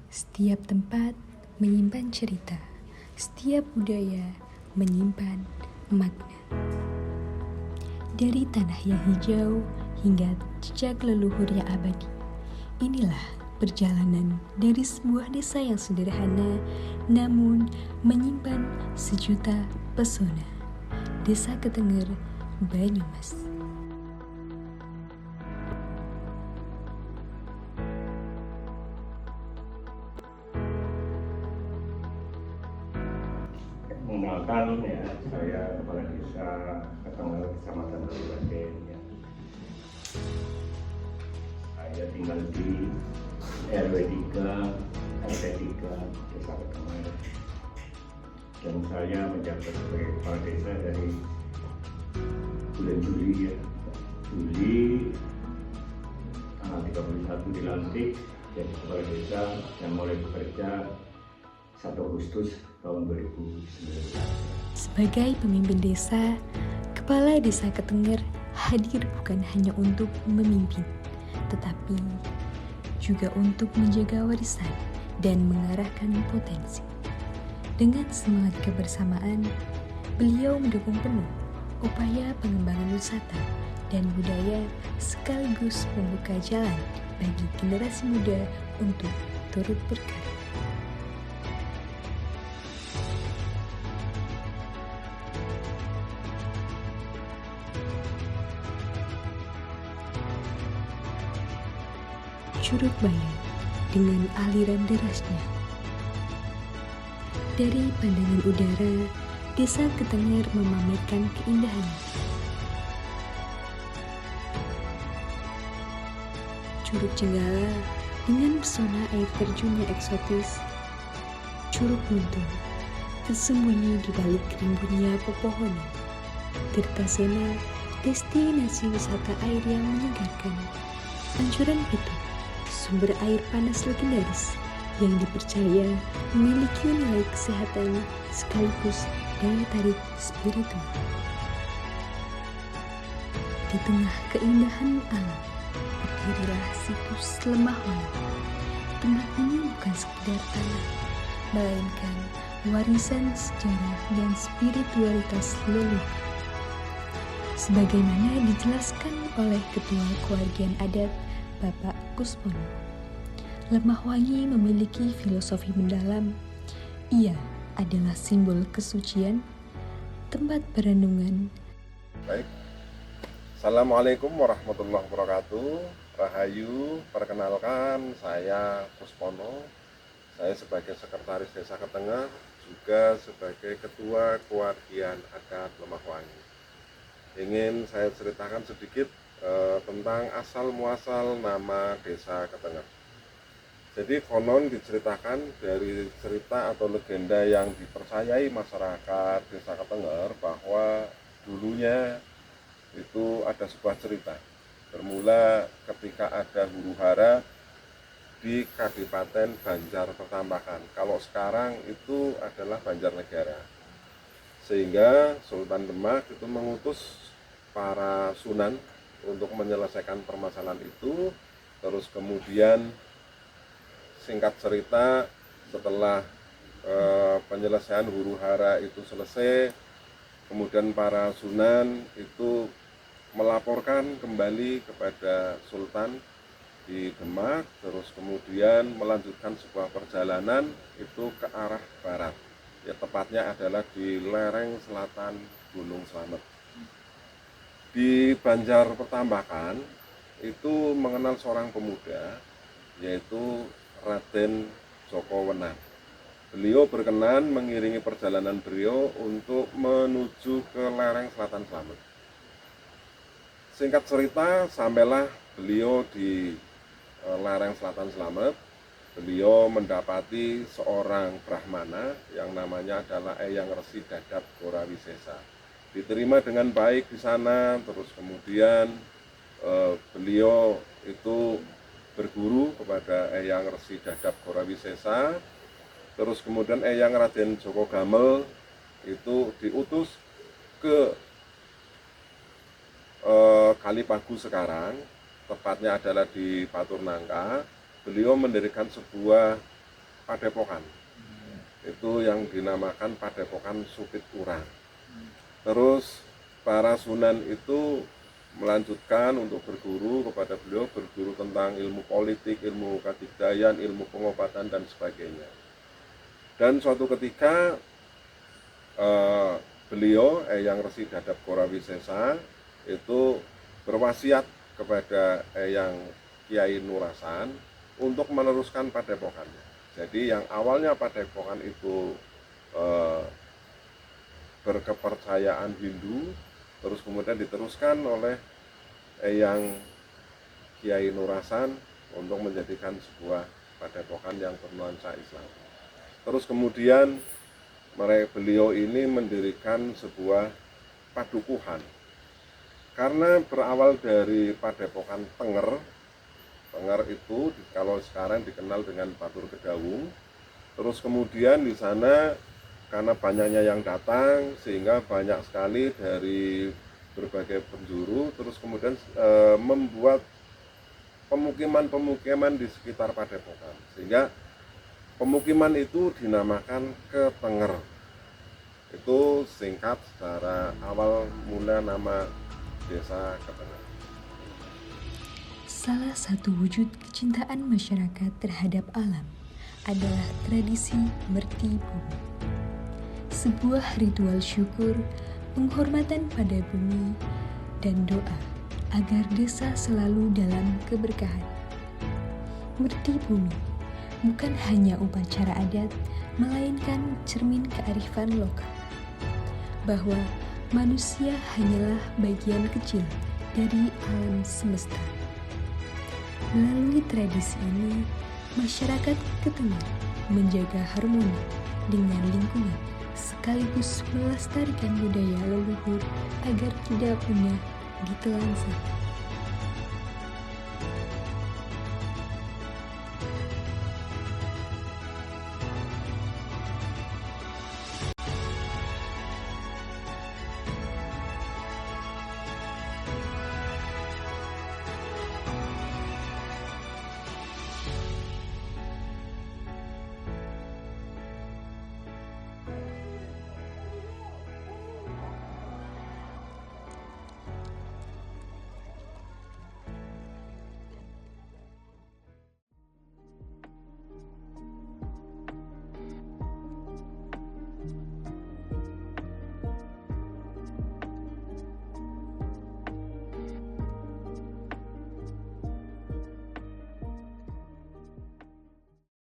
Setiap tempat menyimpan cerita, setiap budaya menyimpan makna. Dari tanah yang hijau hingga jejak leluhur yang abadi. Inilah perjalanan dari sebuah desa yang sederhana namun menyimpan sejuta pesona. Desa Ketenger, Banyumas. Mengenalkan ya, saya kepala desa Ketenger, Kecamatan Kabupaten ya. Saya tinggal di RW 3 RT 3 Desa Ketenger, dan saya menjabat sebagai kepala desa dari bulan Juli ya. Juli tanggal 31 dilantik jadi kepala desa dan mulai bekerja 1 Agustus tahun 2019. Sebagai pemimpin desa, Kepala Desa Ketenger hadir bukan hanya untuk memimpin, tetapi juga untuk menjaga warisan dan mengarahkan potensi. Dengan semangat kebersamaan, beliau mendukung penuh upaya pengembangan wisata dan budaya sekaligus membuka jalan bagi generasi muda untuk turut berkarya. Curug Bayan dengan aliran derasnya. Dari pandangan udara, Desa Ketenger memamerkan keindahannya. Curug Jenggala dengan pesona air terjun yang eksotis. Curug Guntung tersembunyi di balik rimbunnya pepohonan. Tirtasena, destinasi wisata air yang menyegarkan. Pancuran Pitu, sumber air panas legendaris yang dipercaya memiliki nilai kesehatan sekaligus daya tarik spiritual. Di tengah keindahan alam, berdirilah situs Lemah Wangi. Tempat ini bukan sekedar tanah, melainkan warisan sejarah dan spiritualitas leluhur. Sebagaimana dijelaskan oleh Ketua Keluargaan Adat Bapak Kuspono, Lemah Wangi memiliki filosofi mendalam. Ia adalah simbol kesucian, tempat perenungan. Baik, Assalamualaikum warahmatullahi wabarakatuh. Rahayu, perkenalkan saya Kuspono. Saya sebagai Sekretaris Desa Ketenger, juga sebagai Ketua Keluargaan Adat Lemah Wangi. Ingin saya ceritakan sedikit tentang asal muasal nama Desa Ketenger. Jadi konon diceritakan dari cerita atau legenda yang dipercayai masyarakat Desa Ketenger bahwa dulunya itu ada sebuah cerita. Bermula ketika ada huru-hara di Kabupaten Banjar Pertambakan. Kalau sekarang itu adalah Banjarnegara. Sehingga Sultan Demak itu mengutus para sunan untuk menyelesaikan permasalahan itu. Terus kemudian singkat cerita, setelah penyelesaian huru-hara itu selesai, kemudian para sunan itu melaporkan kembali kepada Sultan di Demak, terus kemudian melanjutkan sebuah perjalanan itu ke arah barat. Ya, tepatnya adalah di lereng selatan Gunung Slamet. Di Banjar Pertambakan itu mengenal seorang pemuda, yaitu Raden Joko Wenang. Beliau berkenan mengiringi perjalanan beliau untuk menuju ke lereng selatan Slamet. Singkat cerita, sampailah beliau di lereng selatan Slamet. Beliau mendapati seorang Brahmana yang namanya adalah Eyang Resi Dadap Gorawisesa. Diterima dengan baik di sana, terus kemudian beliau itu berguru kepada Eyang Resi Dadap Gorawisesa. Terus kemudian Eyang Raden Joko Gamel itu diutus ke Kalipagu sekarang, tepatnya adalah di Paturnangka. Beliau mendirikan sebuah padepokan. Itu yang dinamakan Padepokan Supit Urang. Terus para sunan itu melanjutkan untuk berguru kepada beliau, berguru tentang ilmu politik, ilmu kadigdayan, ilmu pengobatan dan sebagainya. Dan suatu ketika beliau Eyang Resi Dadap Gorawisesa itu berwasiat kepada Eyang Kiai Nur Hasan untuk meneruskan padepokannya. Jadi yang awalnya padepokan itu berkepercayaan Hindu, terus kemudian diteruskan oleh Eyang Kiai Nur Hasan untuk menjadikan sebuah padepokan yang bernuansa Islam. Terus kemudian beliau ini mendirikan sebuah padukuhan. Karena berawal dari padepokan Tenger itu kalau sekarang dikenal dengan Batur Kedawung. Terus kemudian di sana karena banyaknya yang datang sehingga banyak sekali dari berbagai penjuru, terus kemudian membuat pemukiman-pemukiman di sekitar padepokan, sehingga pemukiman itu dinamakan Ketenger. Itu singkat secara awal mula nama desa Ketenger. Salah satu wujud kecintaan masyarakat terhadap alam adalah tradisi merti bumi. Sebuah ritual syukur, penghormatan pada bumi, dan doa agar desa selalu dalam keberkahan. Merti bumi bukan hanya upacara adat, melainkan cermin kearifan lokal. Bahwa manusia hanyalah bagian kecil dari alam semesta. Melalui tradisi ini, masyarakat Ketenger menjaga harmoni dengan lingkungan sekaligus melestarikan budaya leluhur agar tidak punah ditelan zaman.